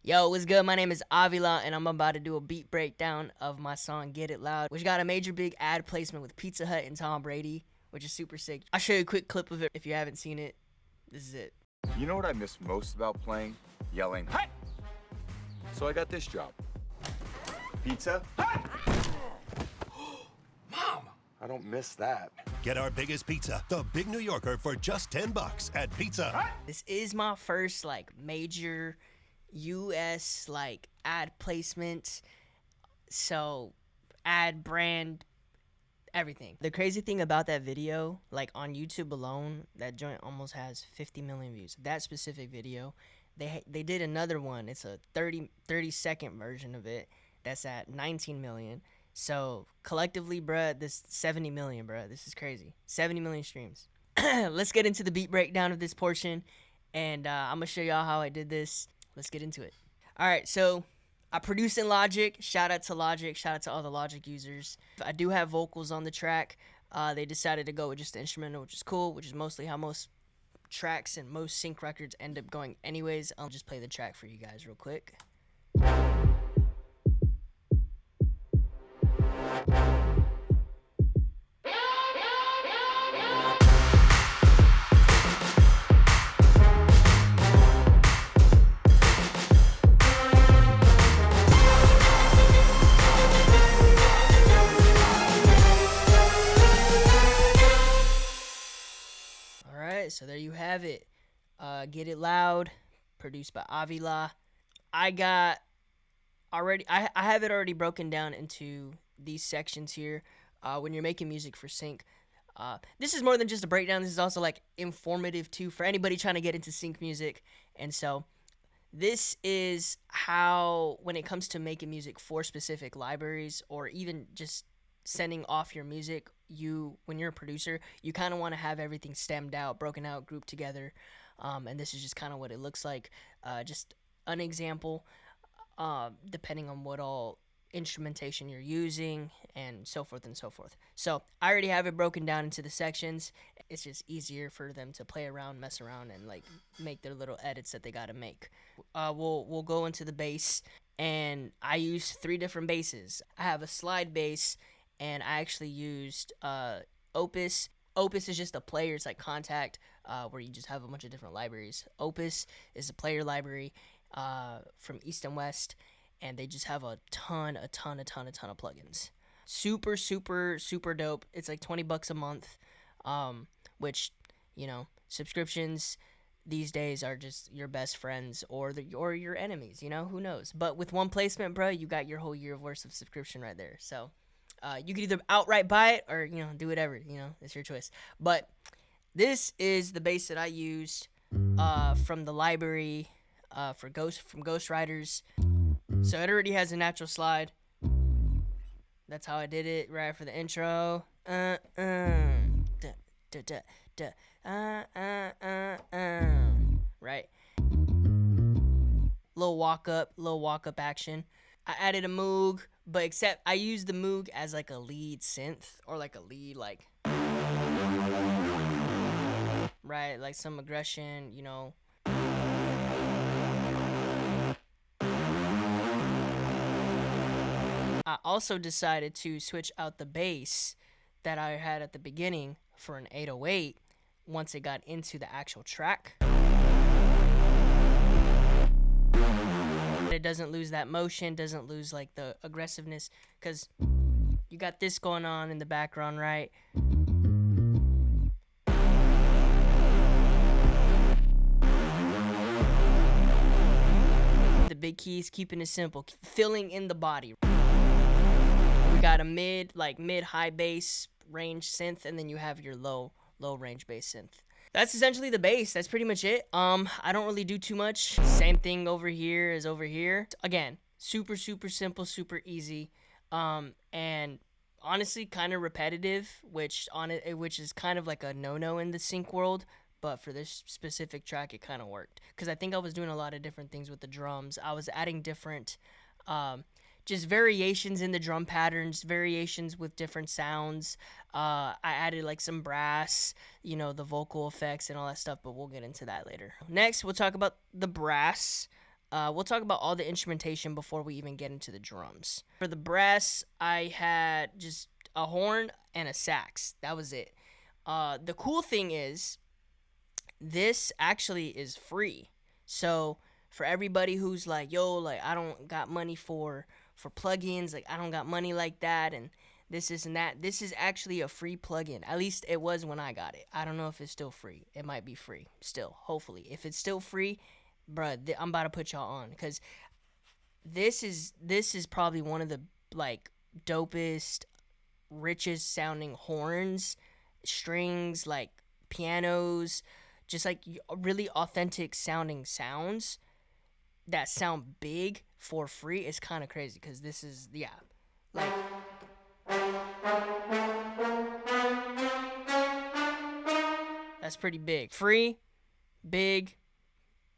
Yo, what's good? My name is Avila, and I'm about to do a beat breakdown of my song Get It Loud, which got a major big ad placement with Pizza Hut and Tom Brady, which is super sick. I'll show you a quick clip of it if you haven't seen it. This is it. You know what I miss most about playing? Yelling, "Hey!" So I got this job. Pizza? Hey! Mom! I don't miss that. Get our biggest pizza, the Big New Yorker, for just $10 at Pizza Hut. This is my first major US ad placement, so ad brand everything. The crazy thing about that video, on YouTube alone, that joint almost has 50 million views. That specific video, they did another one. It's a 30-second version of it that's at 19 million. So collectively, bruh, this 70 million, bruh. This is crazy. 70 million streams. Let's get into the beat breakdown of this portion, and I'm gonna show y'all how I did this. Let's get into it. All right, so I produce in Logic. Shout out to Logic. Shout out to all the Logic users. I do have vocals on the track. They decided to go with just the instrumental, which is cool, which is mostly how most tracks and most sync records end up going anyways. I'll just play the track for you guys real quick. So there you have it. Get It Loud, produced by Avila. I have it already broken down into these sections here. When you're making music for sync, this is more than just a breakdown. This is also informative too for anybody trying to get into sync music. And so this is how, when it comes to making music for specific libraries, or even just sending off your music, when you're a producer, you kind of want to have everything stemmed out, broken out, grouped together, and this is just kind of what it looks like. Just an example, depending on what all instrumentation you're using, and so forth and so forth. So I already have it broken down into the sections. It's just easier for them to play around, mess around, and make their little edits that they got to make. We'll go into the bass, and I use 3 different basses. I have a slide bass, and I actually used Opus. Opus is just a player. It's like Contact, where you just have a bunch of different libraries. Opus is a player library from East and West, and they just have a ton of plugins. Super, super, super dope. It's like $20 a month, which, subscriptions these days are just your best friends or your enemies. Who knows? But with one placement, bro, you got your whole year of worth of subscription right there. So you could either outright buy it or, do whatever, it's your choice. But this is the bass that I used from the library from Ghost Riders. So it already has a natural slide. That's how I did it right for the intro. Right. Little walk up action. I added a Moog, but except I used the Moog as a lead synth, or a lead right, some aggression, I also decided to switch out the bass that I had at the beginning for an 808 once it got into the actual track. It doesn't lose that motion, doesn't lose the aggressiveness, because you got this going on in the background, right? The big keys, keeping it simple, filling in the body. We got a mid-high bass range synth, and then you have your low range bass synth. That's essentially the bass. That's pretty much it. I don't really do too much. Same thing over here as over here. Again, super, super simple, super easy. And honestly kind of repetitive, which is kind of like a no-no in the sync world. But for this specific track, it kind of worked. Because I think I was doing a lot of different things with the drums. I was adding different just variations in the drum patterns, variations with different sounds. I added some brass, the vocal effects and all that stuff, but we'll get into that later. Next, we'll talk about the brass. we'll talk about all the instrumentation before we even get into the drums. For the brass, I had just a horn and a sax. That was it. The cool thing is, this actually is free. So for everybody who's like, yo, like I don't got money for plugins, like I don't got money like that, and this and that. This is actually a free plugin. At least it was when I got it. I don't know if it's still free. It might be free still. Hopefully, if it's still free, bruh, I'm about to put y'all on, because this is probably one of the like dopest, richest sounding horns, strings, like pianos, just like really authentic sounding sounds that sound big for free. Is kind of crazy, because this is, yeah, like that's pretty big. Free, big,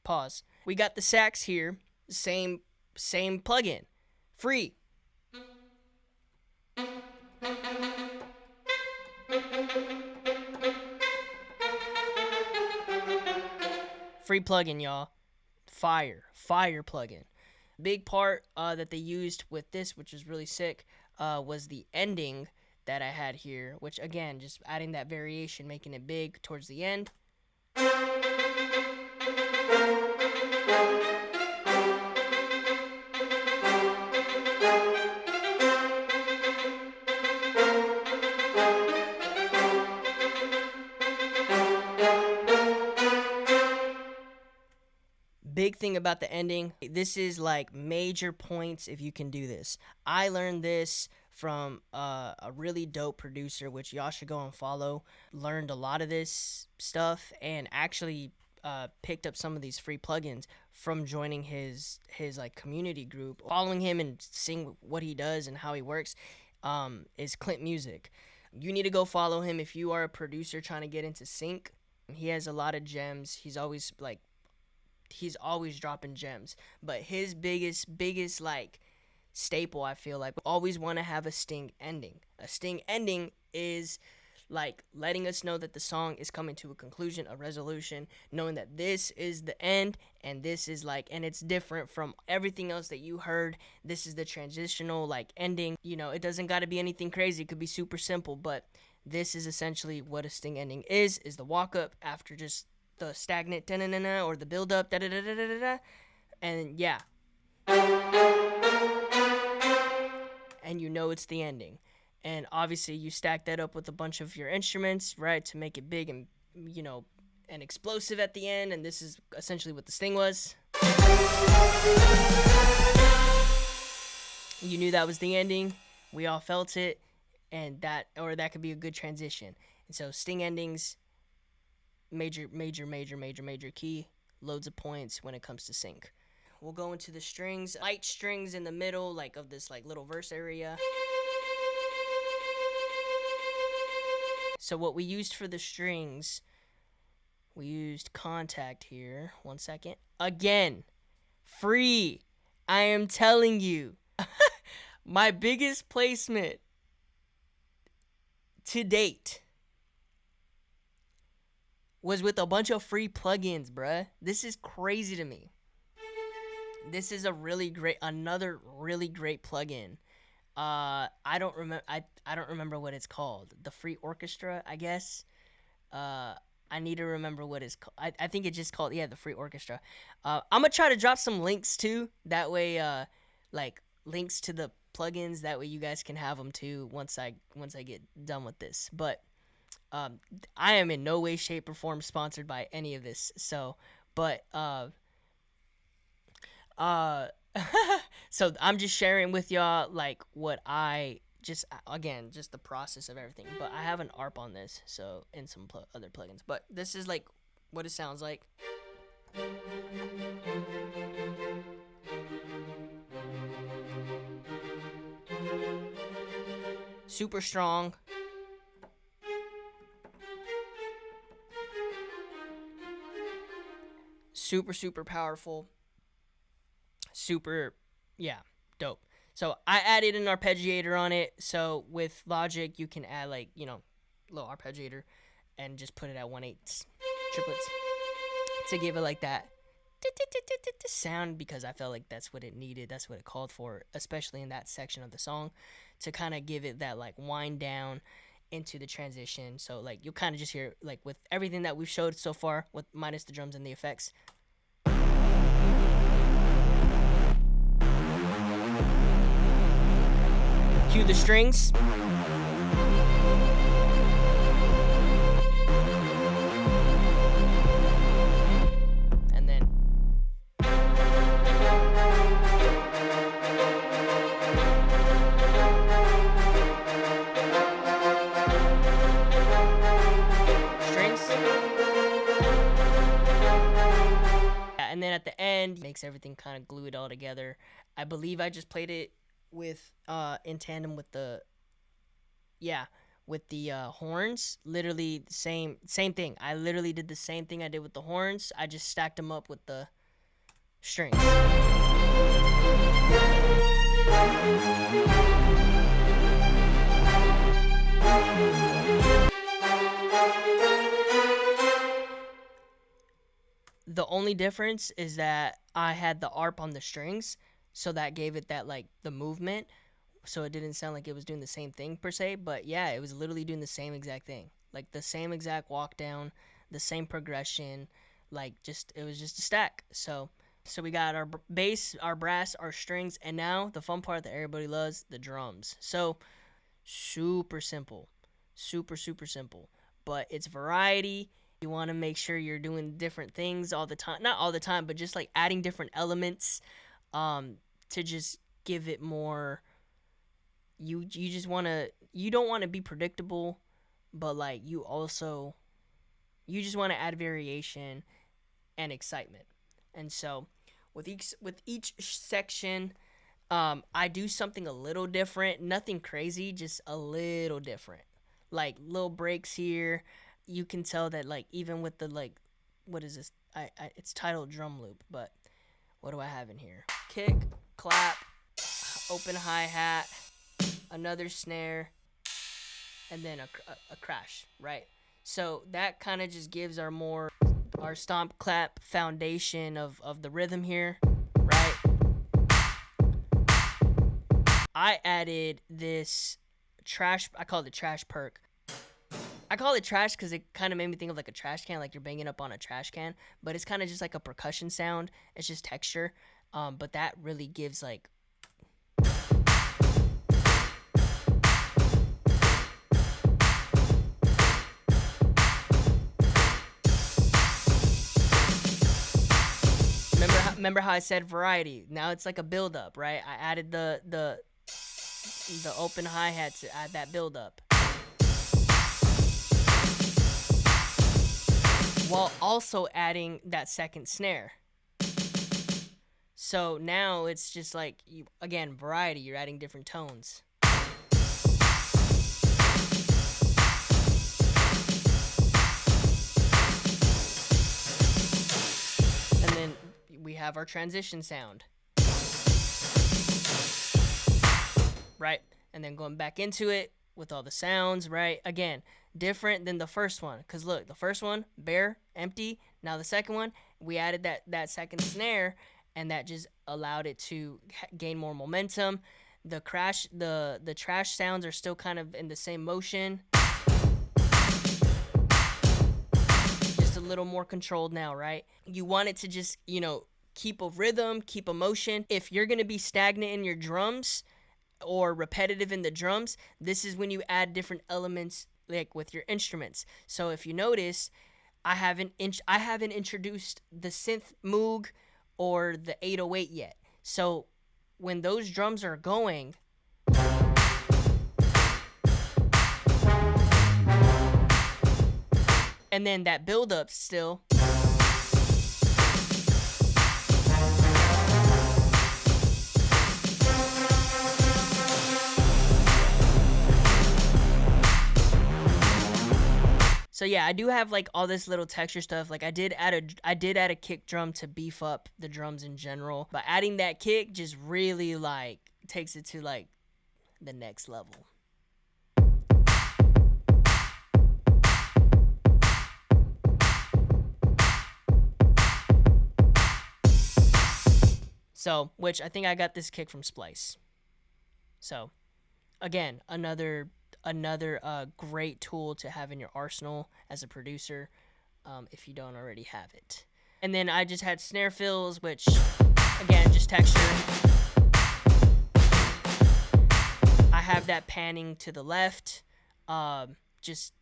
pause. We got the sax here, same plugin, free. Free plugin, y'all. Fire plugin. Big part that they used with this, which is really sick, was the ending that I had here, which again, just adding that variation, making it big towards the end. Big thing about the ending, this is like major points if you can do this. I learned this from a really dope producer, which y'all should go and follow. Learned a lot of this stuff, and actually picked up some of these free plugins from joining his like community group. Following him and seeing what he does and how he works is Clint Music. You need to go follow him if you are a producer trying to get into sync. He has a lot of gems. He's always dropping gems, but his biggest like staple, I feel like, always want to have a sting ending. A sting ending is like letting us know that the song is coming to a conclusion, a resolution, knowing that this is the end, and this is like, and it's different from everything else that you heard. This is the transitional like ending. You know, it doesn't got to be anything crazy. It could be super simple, but this is essentially what a sting ending is the walk up after just the stagnant da-na-na-na, or the build up da-da-da-da-da-da, and yeah, and you know it's the ending. And obviously you stack that up with a bunch of your instruments, right, to make it big and, you know, and explosive at the end. And this is essentially what the sting was. You knew that was the ending. We all felt it, and that could be a good transition. And so sting endings, major key, loads of points when it comes to sync. We'll go into the strings. Light strings in the middle, like of this like little verse area. So what we used for the strings, we used Contact here. 1 second. Again, free. I am telling you. My biggest placement to date was with a bunch of free plugins, bruh. This is crazy to me. This is another really great plugin. I don't remember what it's called. The free orchestra, I guess. I need to remember what it's called. I think it's just called, the free orchestra. I'm gonna try to drop some links too. That way, like links to the plugins. That way you guys can have them too once I get done with this. But I am in no way, shape, or form sponsored by any of this. So, but so I'm just sharing with y'all like what I just the process of everything. But I have an ARP on this, so, and some other plugins. But this is like what it sounds like. Super strong. Super powerful. Super, dope. So I added an arpeggiator on it. So with Logic, you can add like, little arpeggiator and just put it at 1/8 triplets to give it like that sound because I felt like that's what it needed. That's what it called for, especially in that section of the song, to kind of give it that like wind down into the transition. So like you'll kind of just hear like with everything that we've showed so far, with minus the drums and the effects. Cue the strings. And then strings. And then at the end, makes everything kind of glue it all together. I believe I just played it with in tandem with the horns. Literally same thing. I literally did the same thing I did with the horns. I just stacked them up with the strings. The only difference is that I had the arp on the strings, so that gave it that like the movement, so it didn't sound like it was doing the same thing per se. But yeah, it was literally doing the same exact thing, like the same exact walk down, the same progression, like just it was just a stack. So we got our bass, our brass, our strings, and now the fun part that everybody loves, the drums. So super simple, super simple, but it's variety. You want to make sure you're doing different things all the time, not all the time, but just like adding different elements to just give it more. You just want to, you don't want to be predictable, but like you just want to add variation and excitement. And so with each section, I do something a little different, nothing crazy, just a little different, like little breaks here. You can tell that like even with the like, what is this? It's titled drum loop, but what do I have in here? Kick, clap, open hi-hat, another snare, and then a crash, right? So that kind of just gives our stomp clap foundation of the rhythm here, right? I added this trash, I call it the trash perk. I call it trash because it kind of made me think of like a trash can, like you're banging up on a trash can, but it's kind of just like a percussion sound. It's just texture, but that really gives like remember how I said variety? Now it's like a build up, right? I added the open hi-hat to add that build up, while also adding that second snare. So now it's just like, again, variety. You're adding different tones. And then we have our transition sound, right? And then going back into it with all the sounds, right? Again, different than the first one, because look, the first one bare, empty. Now the second one, we added that second snare, and that just allowed it to gain more momentum. The trash sounds are still kind of in the same motion, just a little more controlled now, right? You want it to just, keep a rhythm, keep a motion. If you're gonna be stagnant in your drums or repetitive in the drums, this is when you add different elements, like with your instruments. So if you notice, I haven't introduced the synth Moog or the 808 yet. So when those drums are going, and then that build up still, so yeah, I do have like all this little texture stuff. Like I did add a kick drum to beef up the drums in general, but adding that kick just really like takes it to like the next level. So, which I think I got this kick from Splice. So, again, another great tool to have in your arsenal as a producer, if you don't already have it. And then I just had snare fills, which, again, just texture. I have that panning to the left. Just,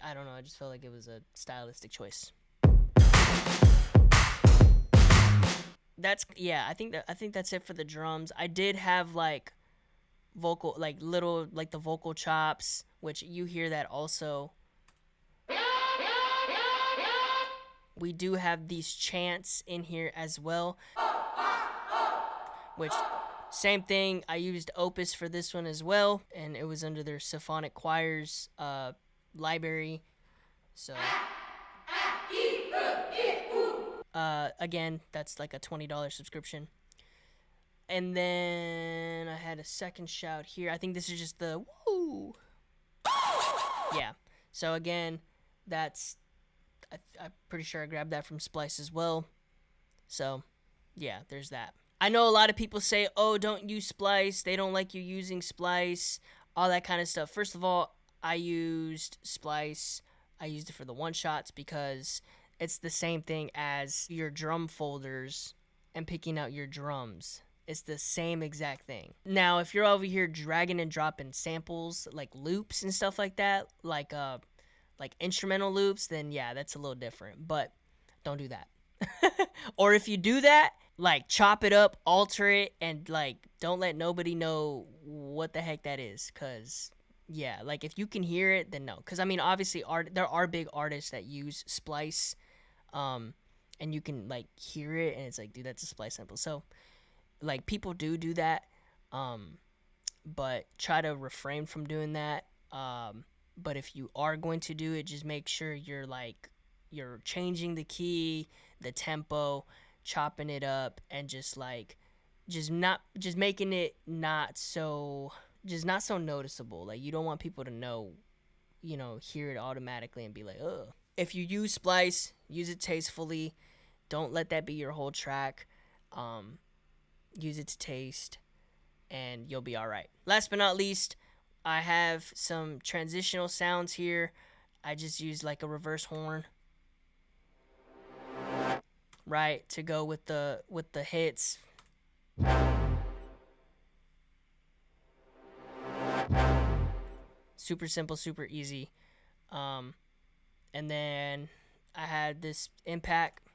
I don't know, I just felt like it was a stylistic choice. I think that's it for the drums. I did have like vocal, like little, like the vocal chops, which you hear that also. We do have these chants in here as well, which same thing. I used Opus for this one as well, and it was under their symphonic choirs library. So again, that's like a $20 subscription. And then I had a second shout here. I think this is just the woo. Yeah. So again, that's I'm pretty sure I grabbed that from Splice as well. So yeah, there's that. I know a lot of people say, oh, don't use Splice. They don't like you using Splice, all that kind of stuff. First of all, I used Splice. I used it for the one-shots because it's the same thing as your drum folders and picking out your drums. It's the same exact thing. Now, if you're over here dragging and dropping samples, like loops and stuff like that, like instrumental loops, then yeah, that's a little different. But don't do that. Or if you do that, like chop it up, alter it, and like don't let nobody know what the heck that is. Cause yeah, like if you can hear it, then no. Cause I mean, obviously, there are big artists that use Splice, and you can like hear it, and it's like, dude, that's a Splice sample. So like people do that, but try to refrain from doing that. But if you are going to do it, just make sure you're changing the key, the tempo, chopping it up, and just making it not so noticeable. Like you don't want people to know, hear it automatically and be like, ugh. If you use Splice, use it tastefully. Don't let that be your whole track. Use it to taste, and you'll be all right. Last but not least, I have some transitional sounds here. I just used like a reverse horn, right, to go with the hits. Super simple, super easy. And then I had this impact.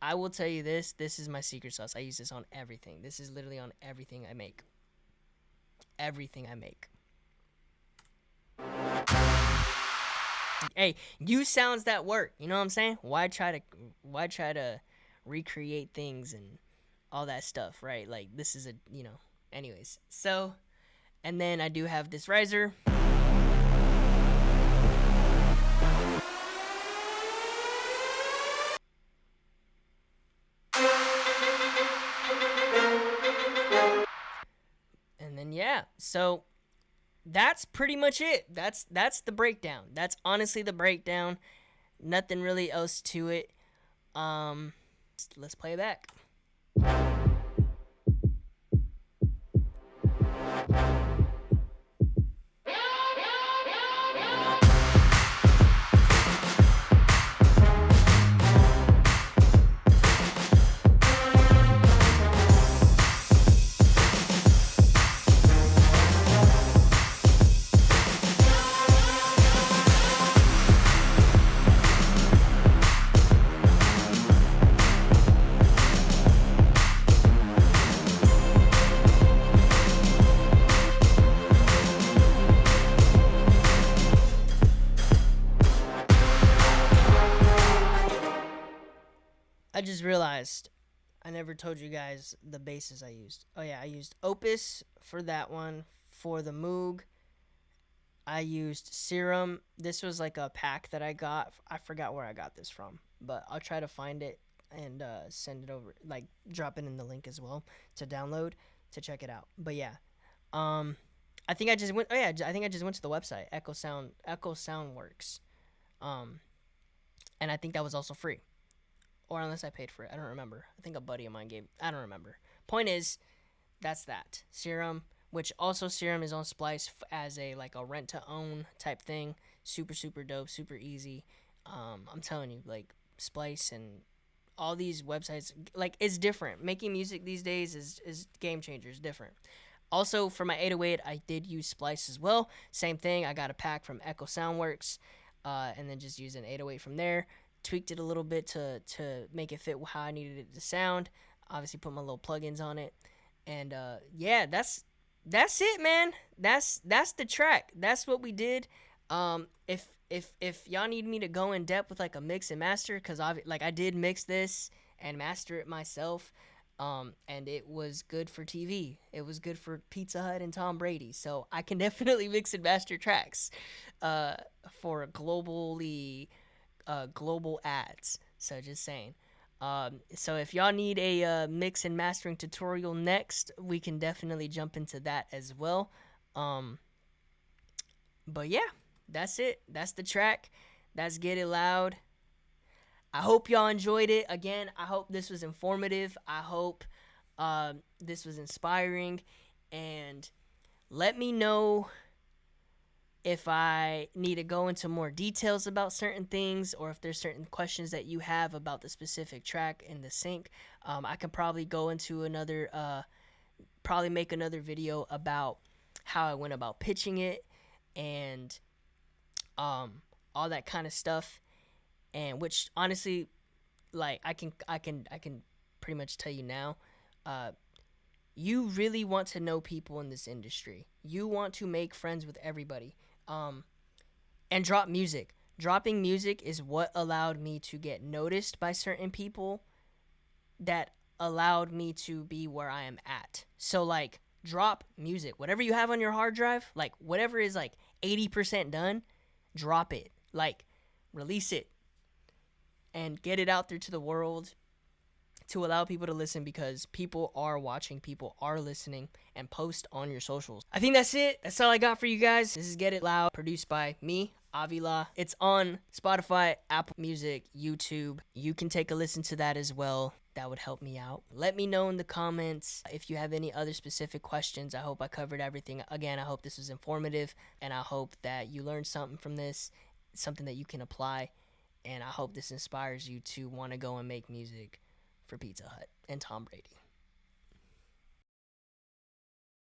I will tell you this is my secret sauce. I use this on everything. This is literally on everything I make. Everything I make. Hey, use sounds that work. You know what I'm saying? Why try to recreate things and all that stuff, right? Like this is anyways. So, and then I do have this riser. And then yeah, so that's pretty much it. That's the breakdown. That's honestly the breakdown. Nothing really else to it. Let's play it back. I just realized I never told you guys the basses I used. Oh yeah, I used Opus for that one. For the Moog, I used Serum. This was like a pack that I got. I forgot where I got this from, but I'll try to find it and send it over, like drop it in the link as well to download to check it out. But yeah, I think I just went. Oh yeah, I think I just went to the website Echo Soundworks, and I think that was also free. or unless I paid for it. I don't remember. I think a buddy of mine gave. I don't remember. Point is, that's that Serum, which also Serum is on Splice as a like a rent to own type thing. Super super dope, super easy. I'm telling you, like Splice and all these websites, like it's different. Making music these days is game changers, different. Also, for my 808, I did use Splice as well. Same thing. I got a pack from Echo Soundworks, and then just used an 808 from there. Tweaked it a little bit to make it fit how I needed it to sound. Obviously, put my little plugins on it, and yeah, that's it, man. That's the track. That's what we did. If y'all need me to go in depth with like a mix and master, cause I did mix this and master it myself. And it was good for TV. It was good for Pizza Hut and Tom Brady. So I can definitely mix and master tracks for global ads. So just saying. So if y'all need a mix and mastering tutorial next, we can definitely jump into that as well. But yeah, that's it. That's the track. That's Get It Loud. I hope y'all enjoyed it. Again, I hope this was informative. I hope this was inspiring. And let me know if I need to go into more details about certain things, or if there's certain questions that you have about the specific track in the sync. I can probably go into probably make another video about how I went about pitching it and all that kind of stuff. And which honestly, like I can pretty much tell you now, you really want to know people in this industry. You want to make friends with everybody, and drop music. Dropping music is what allowed me to get noticed by certain people, that allowed me to be where I am at. So like, drop music. Whatever you have on your hard drive, like whatever is like 80% done, drop it. Like, release it and get it out there to the world to allow people to listen, because people are watching, people are listening, and post on your socials. I think that's it. That's all I got for you guys. This is Get It Loud, produced by me, Avila. It's on Spotify, Apple Music, YouTube. You can take a listen to that as well. That would help me out. Let me know in the comments if you have any other specific questions. I hope I covered everything. Again, I hope this was informative, and I hope that you learned something from this, something that you can apply. And I hope this inspires you to want to go and make music for Pizza Hut and Tom Brady.